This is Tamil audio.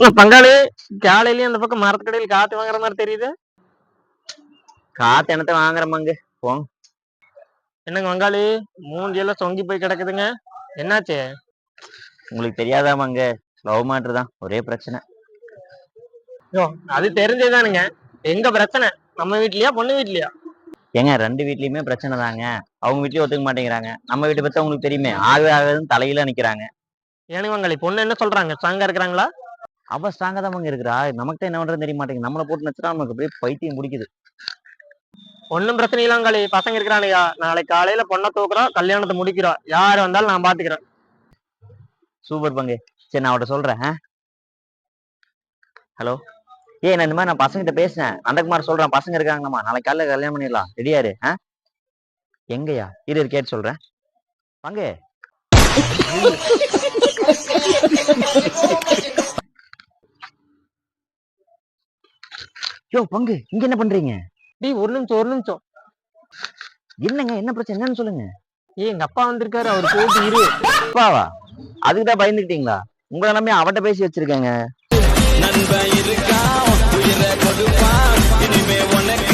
பங்காளி, காலையிலயும் அந்த பக்கம் மரத்துக்கடையில் காத்து வாங்குற மாதிரி தெரியுது. காத்து என்னத்த வாங்குறமாங்க போங்க. என்னங்க பங்காளி, மூஞ்சியெல்லாம் சொங்கி போய் கிடக்குதுங்க, என்னாச்சு? உங்களுக்கு தெரியாதாமாங்க, லவ் மேட்டர் தான் ஒரே பிரச்சனை. யோ, அது தெரிஞ்சதுதானுங்க. எங்க பிரச்சனை? நம்ம வீட்லயா பொண்ணு வீட்லயா? ஏங்க 2 வீட்லயுமே பிரச்சனை தாங்க. அவங்க வீட்லயும் ஒத்துக்க மாட்டேங்கிறாங்க, நம்ம வீட்டை பத்தி உங்களுக்கு தெரியுமே, ஆகவே ஆகாதுன்னு தலையில நிக்கிறாங்க. ஏனுங்க பங்காளி, பொண்ணு என்ன சொல்றாங்க? ஸ்ட்ராங்கா இருக்கிறாங்களா? அவ ஸ்ட்ராங்கா தான் இருக்கிறா, நமக்கு என்ன பண்றதுன்னு தெரிய மாட்டேங்குது. நம்மளை போட்டு நச்சுனா நமக்கு அப்படியே பைத்தியம் பிடிக்குது. ஒன்னும் பிரச்சனை இல்ல பங்காளி, பசங்க இருக்கிறானுயா. நாளைக்கு காலையில பொண்ணை தூக்குறோம், கல்யாணத்தை முடிக்கிறோம். யாரு வந்தாலும் நான் பாத்துக்கிறேன். சூப்பர் பங்கு. சரி, நான் அவட்ட சொல்றேன். ஹலோ, நான் இந்த மாதிரி நான் பசங்கிட்ட பேசினேன். நந்தகுமார் சொல்றேன், பசங்க இருக்காங்கம்மா, நாளைக்கு காலையில கல்யாணம் பண்ணிடலாம், ரெடியாரு. எங்கயா இரு கேட்டு சொல்றேன். பங்கு. யோ பங்கு, இங்க என்ன பண்றீங்க? ஒரு நிமிஷம். என்னங்க, என்ன பிரச்சனை, என்னன்னு சொல்லுங்க. எங்க அப்பா வந்திருக்காரு, அவர் போட்டு இரு. அப்பாவா? அதுக்குதான் பயந்துக்கிட்டீங்களா? உங்களை நம்பி அவட்ட பேசி வச்சிருக்கேங்க. நண்பன் இருக்கா, உயிரை கொடுப்பான், இனிமே உனக்கு